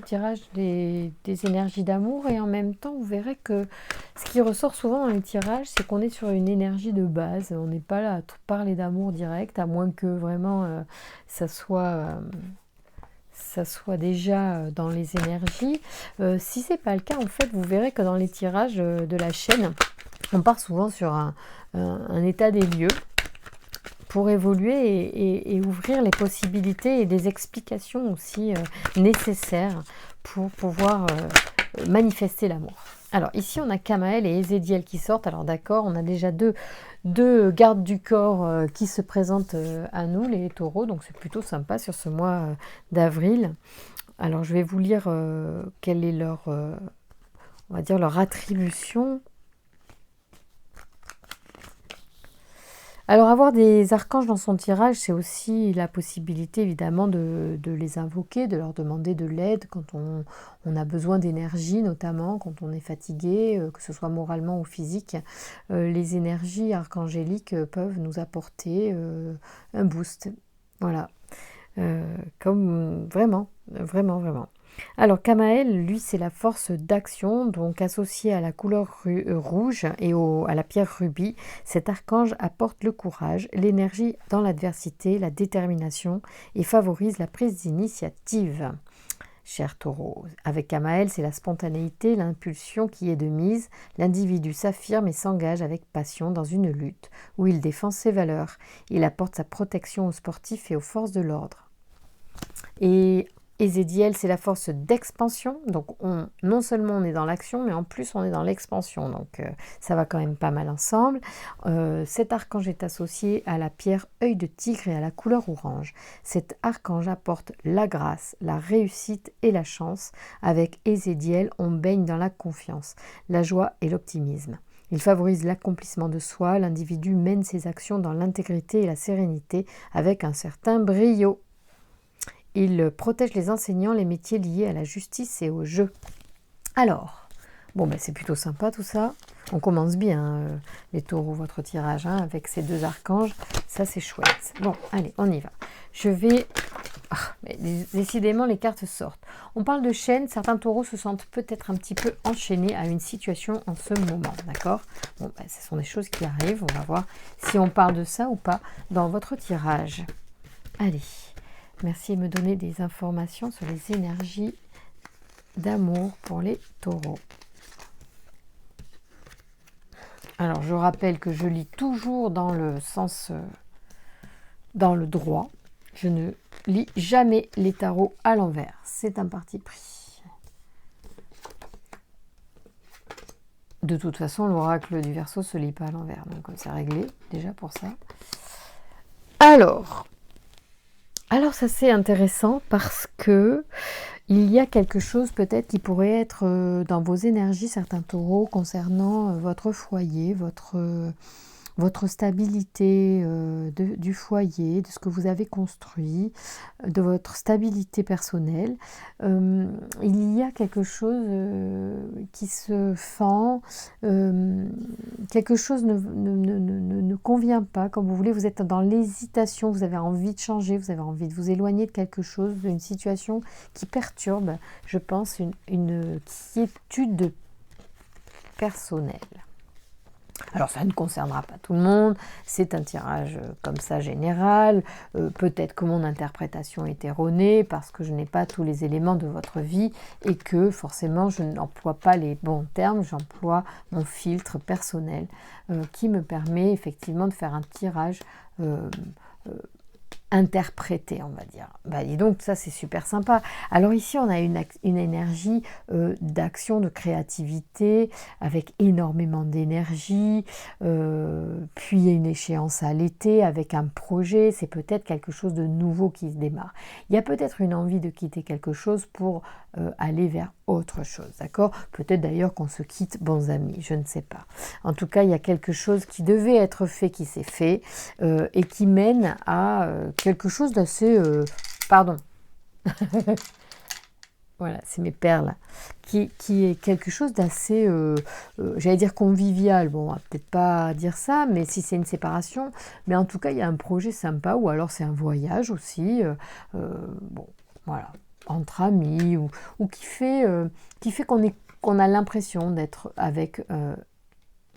tirage des énergies d'amour et en même temps vous verrez que ce qui ressort souvent dans les tirages c'est qu'on est sur une énergie de base, on n'est pas là à parler d'amour direct à moins que vraiment ça soit déjà dans les énergies. Si c'est pas le cas en fait vous verrez que dans les tirages de la chaîne on part souvent sur un état des lieux pour évoluer et ouvrir les possibilités et des explications aussi nécessaires pour pouvoir manifester l'amour. Alors ici on a Kamaël et Ezédiel qui sortent, alors d'accord, on a déjà deux gardes du corps qui se présentent à nous, les taureaux, donc c'est plutôt sympa sur ce mois d'avril. Alors je vais vous lire quelle est leur, on va dire leur attribution. Alors avoir des archanges dans son tirage, c'est aussi la possibilité évidemment de les invoquer, de leur demander de l'aide quand on a besoin d'énergie, notamment quand on est fatigué, que ce soit moralement ou physique. Les énergies archangéliques peuvent nous apporter un boost. Voilà. Comme vraiment, vraiment, vraiment. Alors Kamaël, lui, c'est la force d'action, donc associée à la couleur rouge et à la pierre rubis. Cet archange apporte le courage, l'énergie dans l'adversité, la détermination et favorise la prise d'initiative. Cher taureau, avec Kamaël, c'est la spontanéité, l'impulsion qui est de mise. L'individu s'affirme et s'engage avec passion dans une lutte où il défend ses valeurs. Il apporte sa protection aux sportifs et aux forces de l'ordre. Et Ezédiel, c'est la force d'expansion. Donc, non seulement on est dans l'action, mais en plus on est dans l'expansion. Donc, ça va quand même pas mal ensemble. Cet archange est associé à la pierre œil de tigre et à la couleur orange. Cet archange apporte la grâce, la réussite et la chance. Avec Ezédiel, on baigne dans la confiance, la joie et l'optimisme. Il favorise l'accomplissement de soi. L'individu mène ses actions dans l'intégrité et la sérénité avec un certain brio. Il protège les enseignants, les métiers liés à la justice et au jeu. Alors, bon, ben c'est plutôt sympa tout ça. On commence bien, les taureaux, votre tirage, hein, avec ces deux archanges. Ça, c'est chouette. Bon, allez, on y va. Je vais... mais décidément, les cartes sortent. On parle de chaîne. Certains taureaux se sentent peut-être un petit peu enchaînés à une situation en ce moment. D'accord ? Bon, ben, ce sont des choses qui arrivent. On va voir si on parle de ça ou pas dans votre tirage. Allez. Merci de me donner des informations sur les énergies d'amour pour les taureaux. Alors, je rappelle que je lis toujours dans le sens, dans le droit. Je ne lis jamais les tarots à l'envers. C'est un parti pris. De toute façon, l'oracle du Verseau ne se lit pas à l'envers. Donc, c'est réglé déjà pour ça. Alors ça c'est intéressant parce que il y a quelque chose peut-être qui pourrait être dans vos énergies, certains taureaux, concernant votre foyer, votre stabilité du foyer, de ce que vous avez construit, de votre stabilité personnelle. Il y a quelque chose qui se fend, quelque chose ne convient pas, comme vous voulez, vous êtes dans l'hésitation, vous avez envie de changer, vous avez envie de vous éloigner de quelque chose, d'une situation qui perturbe, je pense, une quiétude personnelle. Alors ça ne concernera pas tout le monde, c'est un tirage comme ça général, peut-être que mon interprétation est erronée parce que je n'ai pas tous les éléments de votre vie et que forcément je n'emploie pas les bons termes, j'emploie mon filtre personnel qui me permet effectivement de faire un tirage interprété, on va dire. Bah, dis donc, ça c'est super sympa. Alors ici, on a une énergie d'action, de créativité, avec énormément d'énergie, puis il y a une échéance à l'été, avec un projet, c'est peut-être quelque chose de nouveau qui se démarre. Il y a peut-être une envie de quitter quelque chose pour aller vers autre chose, d'accord ? Peut-être d'ailleurs qu'on se quitte bons amis, je ne sais pas. En tout cas, il y a quelque chose qui devait être fait, qui s'est fait, et qui mène à quelque chose d'assez... pardon. Voilà, c'est mes perles. Qui est quelque chose d'assez, j'allais dire convivial. Bon, on va peut-être pas dire ça, mais si c'est une séparation. Mais en tout cas, il y a un projet sympa, ou alors c'est un voyage aussi. Bon, voilà. entre amis ou qui fait qu'on a l'impression d'être avec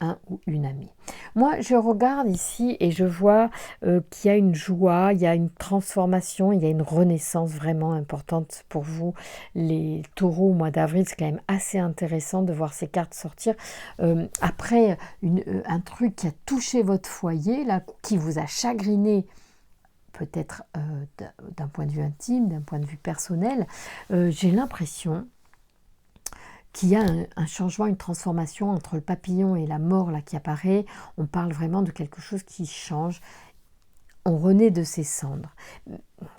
un ou une amie. Moi, je regarde ici et je vois qu'il y a une joie, il y a une transformation, il y a une renaissance vraiment importante pour vous, les taureaux au mois d'avril. C'est quand même assez intéressant de voir ces cartes sortir. Après, un truc qui a touché votre foyer, là, qui vous a chagriné, peut-être d'un point de vue intime, d'un point de vue personnel, j'ai l'impression qu'il y a un changement, une transformation entre le papillon et la mort là qui apparaît. On parle vraiment de quelque chose qui change. On renaît de ses cendres.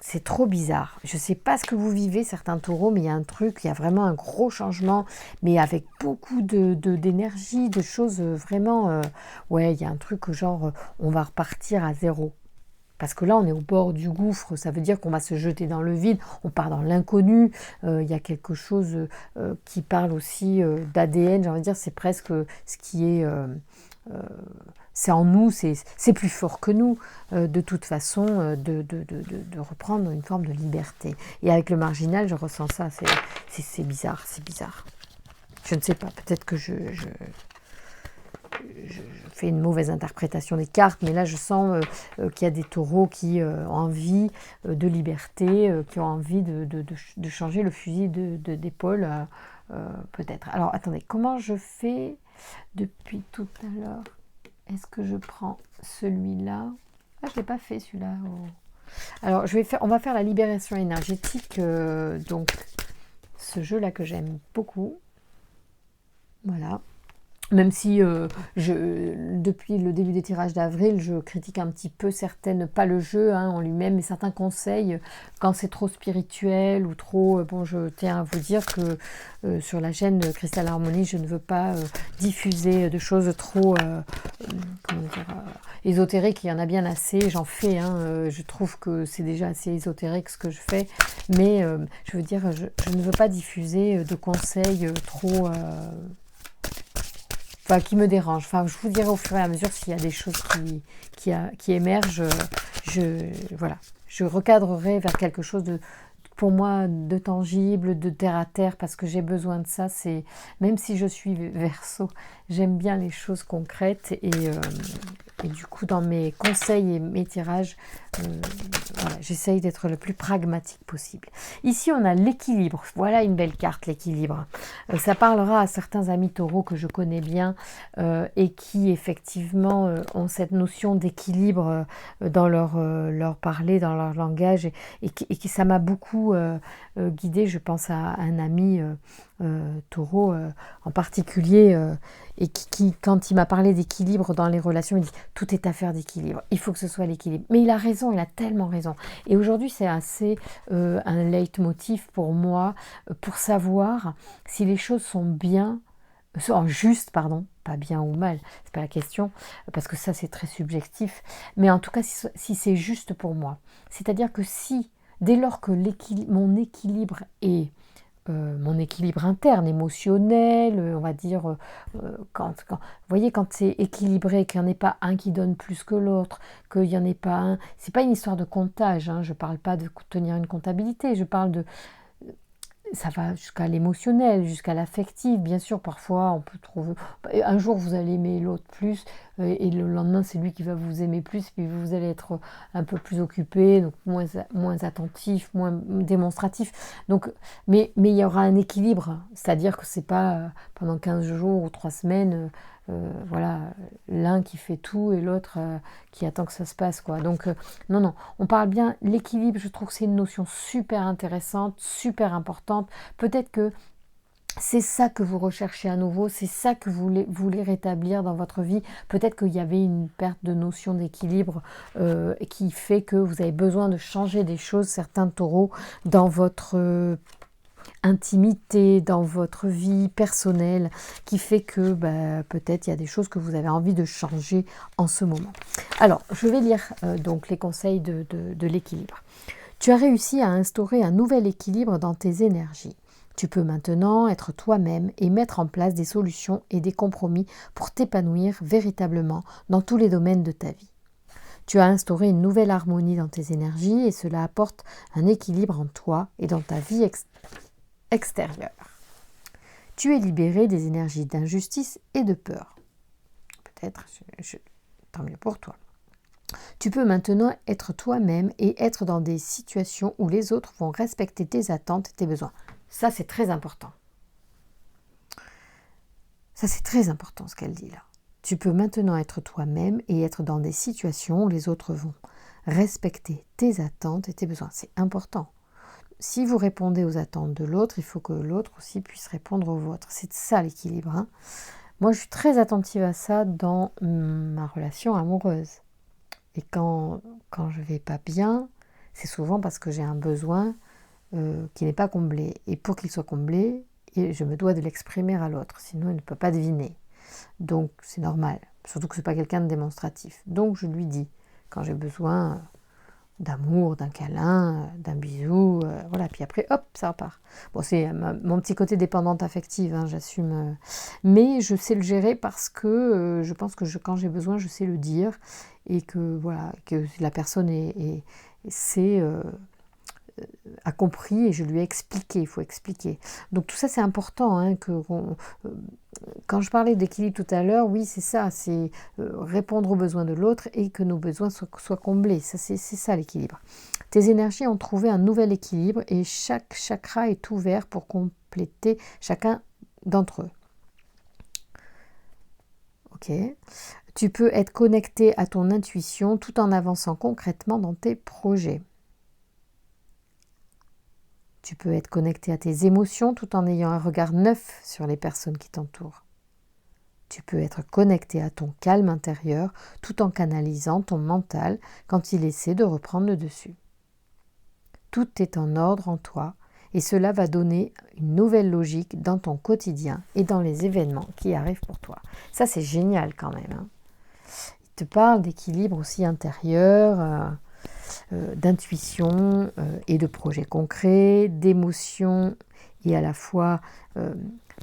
C'est trop bizarre. Je ne sais pas ce que vous vivez, certains taureaux, mais il y a un truc, il y a vraiment un gros changement, mais avec beaucoup d'énergie, de choses vraiment... ouais, il y a un truc genre, on va repartir à zéro. Parce que là, on est au bord du gouffre, ça veut dire qu'on va se jeter dans le vide, on part dans l'inconnu. Il y a quelque chose qui parle aussi d'ADN, j'ai envie de dire, c'est presque ce qui est... c'est en nous, c'est plus fort que nous, de toute façon, de reprendre une forme de liberté. Et avec le marginal, je ressens ça, c'est bizarre, c'est bizarre. Je ne sais pas, peut-être que je fais une mauvaise interprétation des cartes, mais là je sens qu'il y a des taureaux qui ont envie de liberté, qui ont envie de changer le fusil d'épaule, peut-être. Alors attendez, comment je fais depuis tout à l'heure? Est-ce que je prends celui-là? Ah, je ne l'ai pas fait celui-là. Oh. Alors on va faire la libération énergétique, donc ce jeu-là que j'aime beaucoup. Voilà. Même si depuis le début des tirages d'avril, je critique un petit peu certaines, pas le jeu en lui-même, mais certains conseils quand c'est trop spirituel ou trop... bon, je tiens à vous dire que sur la chaîne Cristal Harmonie, je ne veux pas diffuser de choses trop comment dire, ésotériques. Il y en a bien assez, j'en fais. Je trouve que c'est déjà assez ésotérique ce que je fais. Mais je veux dire, je ne veux pas diffuser de conseils trop... qui me dérange. Enfin, je vous dirai au fur et à mesure s'il y a des choses qui émergent. Voilà, je recadrerai vers quelque chose de, pour moi, de tangible, de terre à terre, parce que j'ai besoin de ça. C'est même si je suis Verseau, j'aime bien les choses concrètes et du coup, dans mes conseils et mes tirages, voilà, j'essaye d'être le plus pragmatique possible. Ici, on a l'équilibre. Voilà une belle carte, l'équilibre. Ça parlera à certains amis taureaux que je connais bien et qui, effectivement, ont cette notion d'équilibre dans leur parler, dans leur langage. Et qui ça m'a beaucoup guidée. Je pense à un ami taureau en particulier et qui, quand il m'a parlé d'équilibre dans les relations, il dit tout est affaire d'équilibre, il faut que ce soit l'équilibre. Mais il a raison, il a tellement raison. Et aujourd'hui, c'est assez un leitmotiv pour moi, pour savoir si les choses sont bien, sont justes, pardon, pas bien ou mal, c'est pas la question, parce que ça c'est très subjectif, mais en tout cas si c'est juste pour moi. C'est-à-dire que si, dès lors que mon équilibre est mon équilibre interne, émotionnel, on va dire, vous voyez, quand c'est équilibré, qu'il n'y en ait pas un qui donne plus que l'autre, qu'il n'y en ait pas un, c'est pas une histoire de comptage, je ne parle pas de tenir une comptabilité, je parle de, ça va jusqu'à l'émotionnel, jusqu'à l'affectif, bien sûr, parfois on peut trouver, un jour vous allez aimer l'autre plus, et le lendemain c'est lui qui va vous aimer plus, puis vous allez être un peu plus occupé, donc moins attentif, moins démonstratif, donc, mais il y aura un équilibre, c'est-à-dire que c'est pas pendant 15 jours ou 3 semaines, voilà, l'un qui fait tout et l'autre qui attend que ça se passe, quoi. Donc non, on parle bien l'équilibre. Je trouve que c'est une notion super intéressante, super importante. Peut-être que c'est ça que vous recherchez à nouveau, c'est ça que vous voulez rétablir dans votre vie. Peut-être qu'il y avait une perte de notion d'équilibre qui fait que vous avez besoin de changer des choses, certains taureaux, dans votre intimité, dans votre vie personnelle, qui fait que peut-être il y a des choses que vous avez envie de changer en ce moment. Alors, je vais lire donc les conseils de l'équilibre. Tu as réussi à instaurer un nouvel équilibre dans tes énergies. Tu peux maintenant être toi-même et mettre en place des solutions et des compromis pour t'épanouir véritablement dans tous les domaines de ta vie. Tu as instauré une nouvelle harmonie dans tes énergies et cela apporte un équilibre en toi et dans ta vie extérieure. Tu es libéré des énergies d'injustice et de peur. Peut-être, tant mieux pour toi. Tu peux maintenant être toi-même et être dans des situations où les autres vont respecter tes attentes et tes besoins. Ça, c'est très important. Ça, c'est très important ce qu'elle dit là. Tu peux maintenant être toi-même et être dans des situations où les autres vont respecter tes attentes et tes besoins. C'est important. Si vous répondez aux attentes de l'autre, il faut que l'autre aussi puisse répondre aux vôtres. C'est ça l'équilibre. Hein. Moi, je suis très attentive à ça dans ma relation amoureuse. Et quand je ne vais pas bien, c'est souvent parce que j'ai un besoin qui n'est pas comblé. Et pour qu'il soit comblé, je me dois de l'exprimer à l'autre, sinon il ne peut pas deviner. Donc c'est normal, surtout que ce n'est pas quelqu'un de démonstratif. Donc je lui dis, quand j'ai besoin d'amour, d'un câlin, d'un bisou, voilà, puis après hop, ça repart. Bon, c'est mon petit côté dépendante affective, hein, j'assume, mais je sais le gérer parce que je pense que quand j'ai besoin, je sais le dire, et que voilà, que la personne a compris et je lui ai expliqué, il faut expliquer. Donc tout ça c'est important, hein, quand je parlais d'équilibre tout à l'heure, oui c'est ça, c'est répondre aux besoins de l'autre et que nos besoins soient comblés, ça, c'est ça l'équilibre. Tes énergies ont trouvé un nouvel équilibre et chaque chakra est ouvert pour compléter chacun d'entre eux. Ok. Tu peux être connecté à ton intuition tout en avançant concrètement dans tes projets. Tu peux être connecté à tes émotions tout en ayant un regard neuf sur les personnes qui t'entourent. Tu peux être connecté à ton calme intérieur tout en canalisant ton mental quand il essaie de reprendre le dessus. Tout est en ordre en toi et cela va donner une nouvelle logique dans ton quotidien et dans les événements qui arrivent pour toi. Ça, c'est génial quand même. Hein. Il te parle d'équilibre aussi intérieur, d'intuition et de projets concrets, d'émotions et à la fois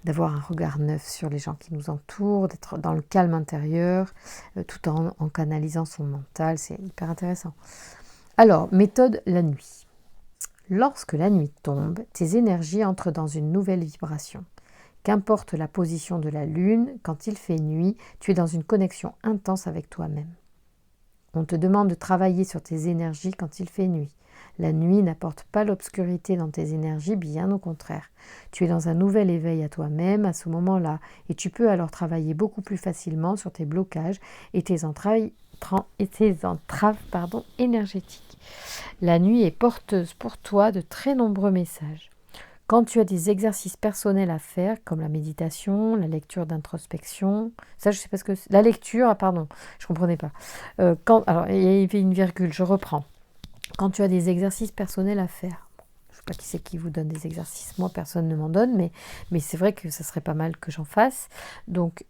d'avoir un regard neuf sur les gens qui nous entourent, d'être dans le calme intérieur tout en canalisant son mental, c'est hyper intéressant. Alors, méthode la nuit. Lorsque la nuit tombe, tes énergies entrent dans une nouvelle vibration. Qu'importe la position de la lune, quand il fait nuit, tu es dans une connexion intense avec toi-même. On te demande de travailler sur tes énergies quand il fait nuit. La nuit n'apporte pas l'obscurité dans tes énergies, bien au contraire. Tu es dans un nouvel éveil à toi-même à ce moment-là et tu peux alors travailler beaucoup plus facilement sur tes blocages et tes entraves énergétiques. La nuit est porteuse pour toi de très nombreux messages. Quand tu as des exercices personnels à faire, comme la méditation, la lecture d'introspection, ça je sais pas ce que c'est. La lecture, pardon, je comprenais pas. Alors, il y avait une virgule, je reprends. Quand tu as des exercices personnels à faire, je ne sais pas qui c'est qui vous donne des exercices, moi personne ne m'en donne, mais c'est vrai que ça serait pas mal que j'en fasse. Donc,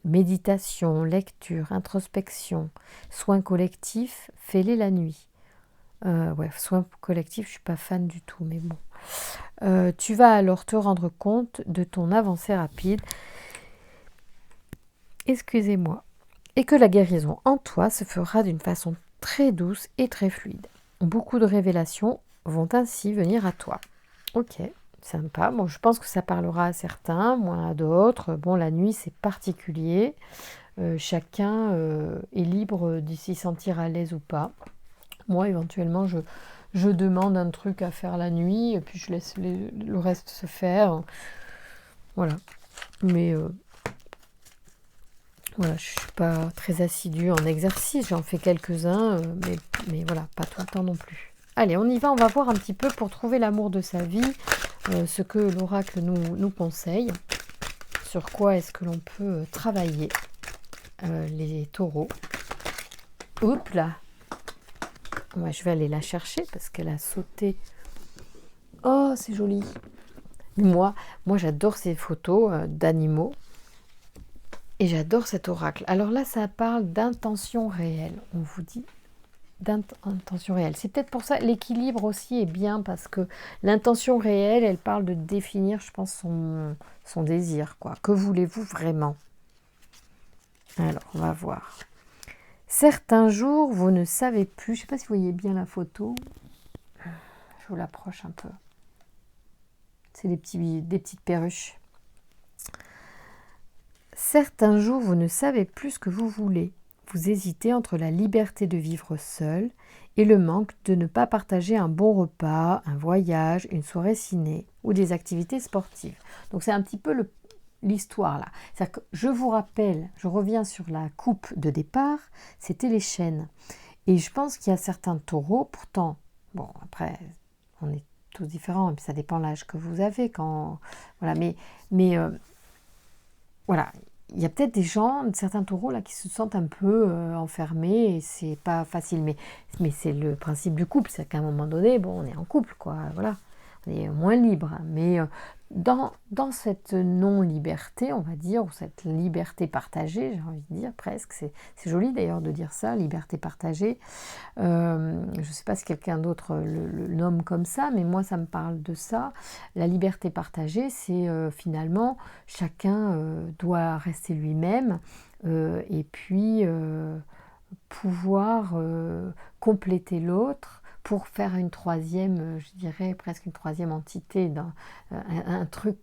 méditation, lecture, introspection, soins collectifs, fais-les la nuit. Soins collectifs, je suis pas fan du tout, mais bon. Tu vas alors te rendre compte de ton avancée rapide, excusez-moi, et que la guérison en toi se fera d'une façon très douce et très fluide. Beaucoup de révélations vont ainsi venir à toi. Ok, sympa. Bon, je pense que ça parlera à certains, moins à d'autres. Bon, la nuit, c'est particulier. Chacun est libre d'y s'y sentir à l'aise ou pas. Moi, éventuellement, je demande un truc à faire la nuit, et puis je laisse le reste se faire. Voilà. Mais voilà, je ne suis pas très assidue en exercice, j'en fais quelques-uns, mais voilà, pas tout le temps non plus. Allez, on y va, on va voir un petit peu pour trouver l'amour de sa vie, ce que l'oracle nous conseille, sur quoi est-ce que l'on peut travailler, les taureaux. Oups là, ouais, je vais aller la chercher parce qu'elle a sauté. Oh, c'est joli. Moi j'adore ces photos d'animaux. Et j'adore cet oracle. Alors là, ça parle d'intention réelle. On vous dit d'intention réelle. C'est peut-être pour ça, l'équilibre aussi est bien parce que l'intention réelle, elle parle de définir, je pense, son désir, quoi. Que voulez-vous vraiment? Alors, on va voir. Certains jours, vous ne savez plus, je ne sais pas si vous voyez bien la photo, je vous l'approche un peu. C'est des petites perruches. Certains jours, vous ne savez plus ce que vous voulez. Vous hésitez entre la liberté de vivre seul et le manque de ne pas partager un bon repas, un voyage, une soirée ciné ou des activités sportives. Donc c'est un petit peu l'histoire là. C'est-à-dire que je vous rappelle, je reviens sur la coupe de départ, c'était les chênes. Et je pense qu'il y a certains taureaux, pourtant, bon après, on est tous différents, et puis ça dépend de l'âge que vous avez, voilà, voilà, il y a peut-être des gens, certains taureaux là, qui se sentent un peu enfermés et c'est pas facile. Mais c'est le principe du couple, c'est qu'à un moment donné, bon, on est en couple, quoi, voilà. On est moins libre. Mais dans cette non-liberté, on va dire, ou cette liberté partagée, j'ai envie de dire presque, c'est joli d'ailleurs de dire ça, liberté partagée. Je ne sais pas si quelqu'un d'autre le nomme comme ça, mais moi ça me parle de ça. La liberté partagée, c'est finalement chacun doit rester lui-même et puis pouvoir compléter l'autre pour faire une troisième, je dirais presque une troisième entité, un truc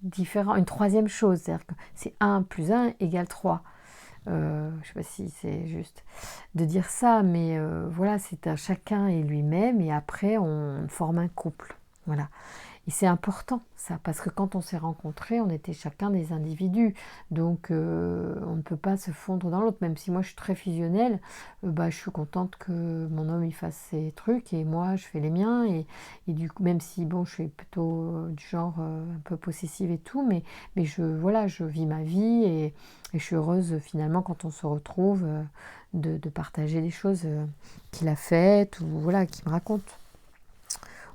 différent, une troisième chose, c'est-à-dire que c'est 1 plus 1 égale 3. Je ne sais pas si c'est juste de dire ça, mais voilà, c'est à chacun et lui-même, et après on forme un couple. Voilà. Et c'est important ça, parce que quand on s'est rencontrés, on était chacun des individus, donc on ne peut pas se fondre dans l'autre, même si moi je suis très fusionnelle, je suis contente que mon homme il fasse ses trucs, et moi je fais les miens, et du coup, même si bon, je suis plutôt du genre un peu possessive et tout, mais voilà, je vis ma vie, et je suis heureuse finalement quand on se retrouve de partager des choses qu'il a faites, ou voilà, qu'il me raconte.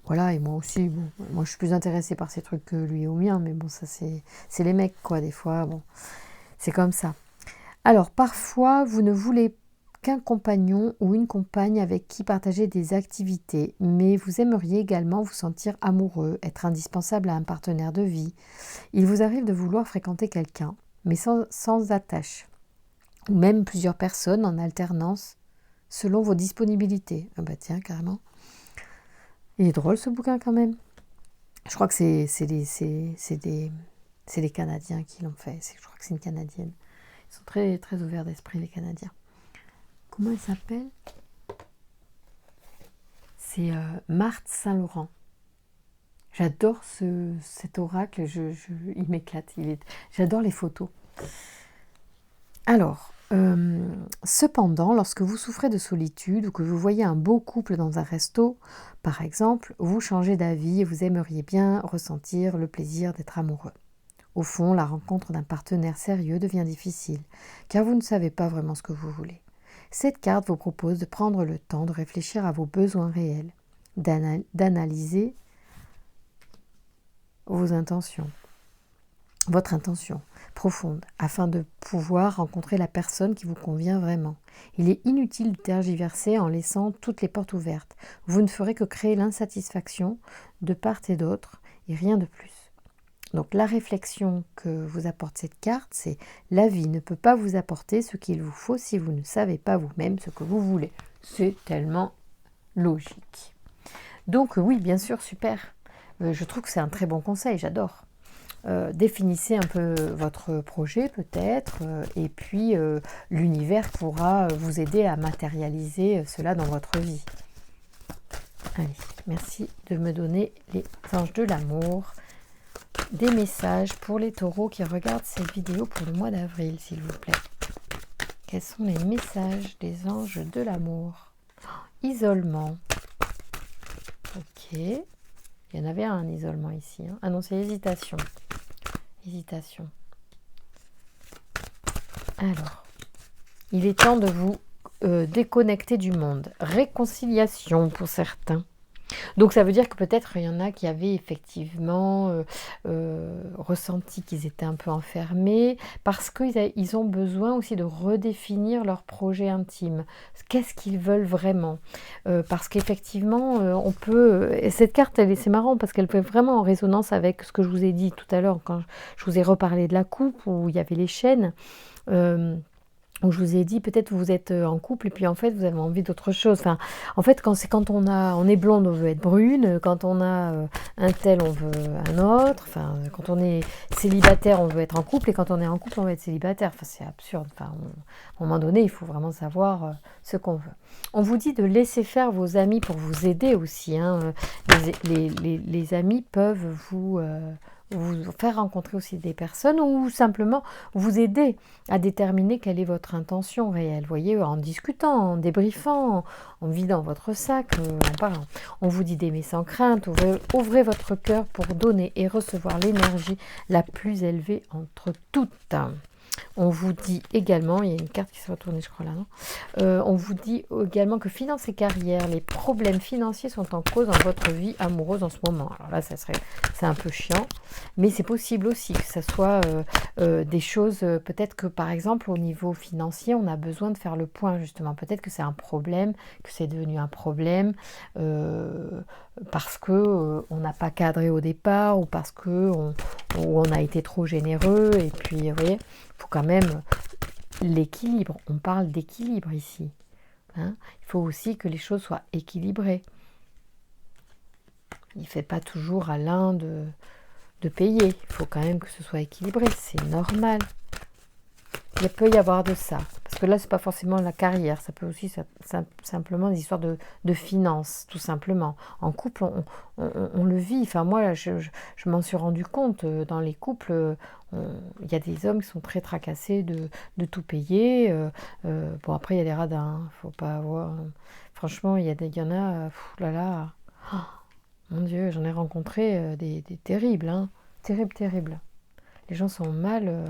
Voilà, et moi aussi, bon, moi je suis plus intéressée par ces trucs que lui au mien, mais bon, ça c'est les mecs, quoi, des fois, bon, c'est comme ça. Alors, parfois, vous ne voulez qu'un compagnon ou une compagne avec qui partager des activités, mais vous aimeriez également vous sentir amoureux, être indispensable à un partenaire de vie. Il vous arrive de vouloir fréquenter quelqu'un, mais sans attache, ou même plusieurs personnes en alternance, selon vos disponibilités. Ah bah tiens, carrément. Il est drôle ce bouquin quand même. Je crois que c'est des Canadiens qui l'ont fait. Je crois que c'est une Canadienne. Ils sont très, très ouverts d'esprit, les Canadiens. Comment elle s'appelle? C'est Marthe Saint-Laurent. J'adore cet oracle. Il m'éclate. J'adore les photos. Alors, cependant, lorsque vous souffrez de solitude ou que vous voyez un beau couple dans un resto, par exemple, vous changez d'avis et vous aimeriez bien ressentir le plaisir d'être amoureux. Au fond, la rencontre d'un partenaire sérieux devient difficile, car vous ne savez pas vraiment ce que vous voulez. Cette carte vous propose de prendre le temps de réfléchir à vos besoins réels, d'analyser vos intentions, votre intention profonde, afin de pouvoir rencontrer la personne qui vous convient vraiment. Il est inutile de tergiverser en laissant toutes les portes ouvertes. Vous ne ferez que créer l'insatisfaction de part et d'autre, et rien de plus. Donc la réflexion que vous apporte cette carte, c'est la vie ne peut pas vous apporter ce qu'il vous faut si vous ne savez pas vous-même ce que vous voulez. C'est tellement logique. Donc oui, bien sûr, super. Je trouve que c'est un très bon conseil, j'adore. Définissez un peu votre projet peut-être, et puis l'univers pourra vous aider à matérialiser cela dans votre vie. Allez, merci de me donner les anges de l'amour, des messages pour les taureaux qui regardent cette vidéo pour le mois d'avril, s'il vous plaît. Quels sont les messages des anges de l'amour? Isolement. Ok. Il y en avait un isolement ici. Hein. Ah non, c'est hésitation. Hésitation. Alors, il est temps de vous déconnecter du monde. Réconciliation pour certains. Donc ça veut dire que peut-être il y en a qui avaient effectivement ressenti qu'ils étaient un peu enfermés parce qu'ils ont besoin aussi de redéfinir leur projet intime. Qu'est-ce qu'ils veulent vraiment? Parce qu'effectivement, on peut... Et cette carte, c'est marrant parce qu'elle peut être vraiment en résonance avec ce que je vous ai dit tout à l'heure quand je vous ai reparlé de la coupe où il y avait les chaînes. où je vous ai dit, peut-être vous êtes en couple et puis en fait vous avez envie d'autre chose. Enfin, en fait, quand on est blonde, on veut être brune. Quand on a un tel, on veut un autre. Enfin, quand on est célibataire, on veut être en couple et quand on est en couple, on veut être célibataire. Enfin, c'est absurde. Enfin, à un moment donné, il faut vraiment savoir ce qu'on veut. On vous dit de laisser faire vos amis pour vous aider aussi, hein. Les amis peuvent vous faire rencontrer aussi des personnes ou simplement vous aider à déterminer quelle est votre intention réelle. Vous voyez, en discutant, en débriefant, en vidant votre sac, en parlant. On vous dit d'aimer sans crainte, ouvrez votre cœur pour donner et recevoir l'énergie la plus élevée entre toutes. On vous dit également, il y a une carte qui s'est retournée, je crois là, non on vous dit également que finances et carrière, les problèmes financiers sont en cause dans votre vie amoureuse en ce moment. Alors là, c'est un peu chiant, mais c'est possible aussi que ça soit des choses, peut-être que par exemple au niveau financier, on a besoin de faire le point justement. Peut-être que c'est un problème, que c'est devenu un problème parce que on n'a pas cadré au départ ou parce que on a été trop généreux et puis vous voyez. Il faut quand même l'équilibre. On parle d'équilibre ici. Hein. Il faut aussi que les choses soient équilibrées. Il ne fait pas toujours à l'un de payer. Il faut quand même que ce soit équilibré. C'est normal. Il peut y avoir de ça. Parce que là, c'est pas forcément la carrière. Ça peut aussi simplement des histoires de finances, tout simplement. En couple, on le vit. Enfin, moi, je m'en suis rendu compte. Dans les couples, il y a des hommes qui sont très tracassés de tout payer. Bon, après, il y a des radins. Faut pas avoir... Franchement, il y en a... là là... Oh, mon Dieu, j'en ai rencontré des terribles. Hein. Terribles, terribles. Les gens sont mal...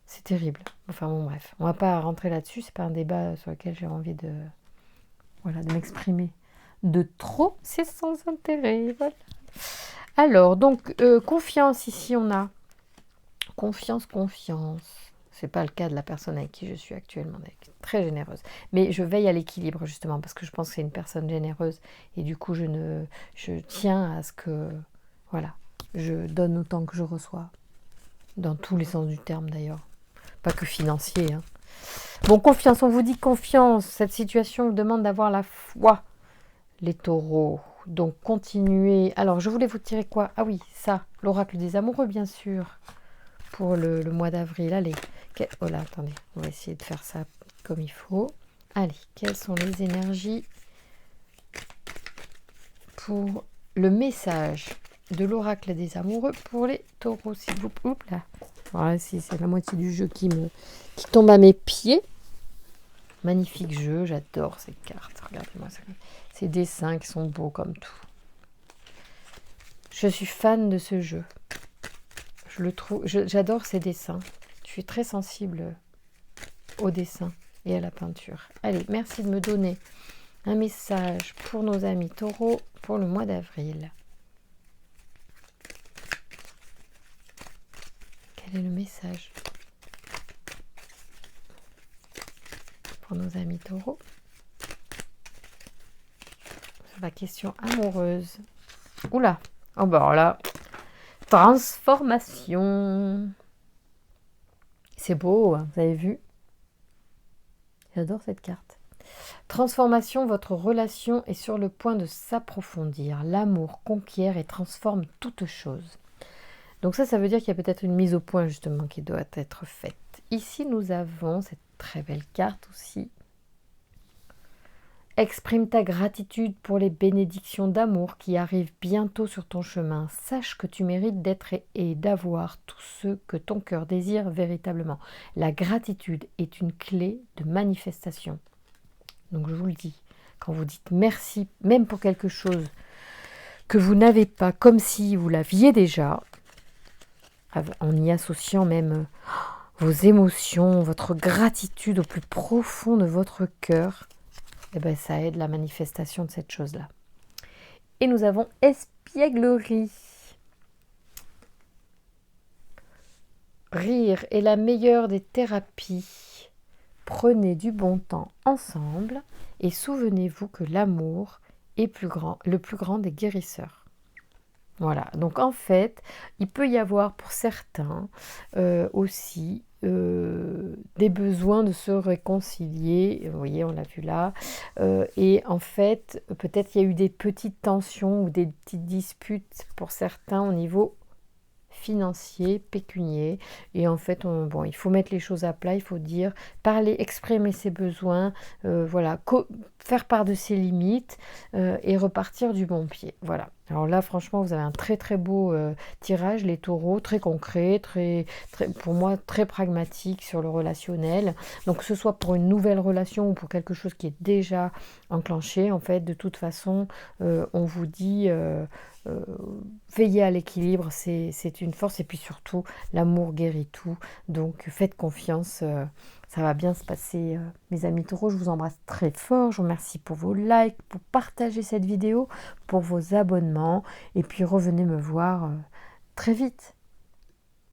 c'est terrible. Enfin bon, bref. On va pas rentrer là-dessus. C'est pas un débat sur lequel j'ai envie de m'exprimer. De trop, c'est sans intérêt. Voilà. Alors, donc, confiance, ici, on a confiance. C'est pas le cas de la personne avec qui je suis actuellement, très généreuse. Mais je veille à l'équilibre, justement, parce que je pense que c'est une personne généreuse. Et du coup, je tiens à ce que, voilà, je donne autant que je reçois. Dans tous les sens du terme, d'ailleurs. Pas que financier. Hein. Bon, confiance, on vous dit confiance. Cette situation vous demande d'avoir la foi, les taureaux. Donc, continuez. Alors, je voulais vous tirer quoi? Ah oui, ça, l'oracle des amoureux, bien sûr, pour le mois d'avril. Allez. Oh là, attendez, on va essayer de faire ça comme il faut. Allez, quelles sont les énergies pour le message de l'oracle des amoureux pour les taureaux, s'il vous plaît. Oups là. Voilà, c'est la moitié du jeu qui tombe à mes pieds. Magnifique jeu, j'adore ces cartes. Regardez-moi ça. Ces dessins qui sont beaux comme tout. Je suis fan de ce jeu. J'adore ces dessins. Je suis très sensible au dessin et à la peinture. Allez, merci de me donner un message pour nos amis taureaux pour le mois d'avril. Quel est le message pour nos amis taureaux sur la question amoureuse? Oula, oh bah alors là, transformation. C'est beau, hein, vous avez vu? J'adore cette carte. Transformation, votre relation est sur le point de s'approfondir. L'amour conquiert et transforme toute chose. Donc ça veut dire qu'il y a peut-être une mise au point justement qui doit être faite. Ici, nous avons cette très belle carte aussi. Exprime ta gratitude pour les bénédictions d'amour qui arrivent bientôt sur ton chemin. Sache que tu mérites d'être et d'avoir tout ce que ton cœur désire véritablement. La gratitude est une clé de manifestation. Donc je vous le dis, quand vous dites merci, même pour quelque chose que vous n'avez pas, comme si vous l'aviez déjà, en y associant même vos émotions, votre gratitude au plus profond de votre cœur, eh ben, ça aide la manifestation de cette chose-là. Et nous avons espièglerie. Rire est la meilleure des thérapies. Prenez du bon temps ensemble et souvenez-vous que l'amour est le plus grand des guérisseurs. Voilà, donc en fait, il peut y avoir pour certains aussi des besoins de se réconcilier. Vous voyez, on l'a vu là. Et en fait, peut-être il y a eu des petites tensions ou des petites disputes pour certains au niveau financier, pécunier. Et en fait, bon, il faut mettre les choses à plat, il faut dire, parler, exprimer ses besoins, voilà, faire part de ses limites et repartir du bon pied. Voilà. Alors là, franchement, vous avez un très très beau tirage, les taureaux, très concret, pour moi très pragmatique sur le relationnel. Donc que ce soit pour une nouvelle relation ou pour quelque chose qui est déjà enclenché, en fait, de toute façon, on vous dit euh, veiller à l'équilibre, c'est une force. Et puis surtout, l'amour guérit tout. Donc faites confiance, ça va bien se passer. Mes amis taureaux, je vous embrasse très fort. Je vous remercie pour vos likes, pour partager cette vidéo, pour vos abonnements. Et puis revenez me voir très vite.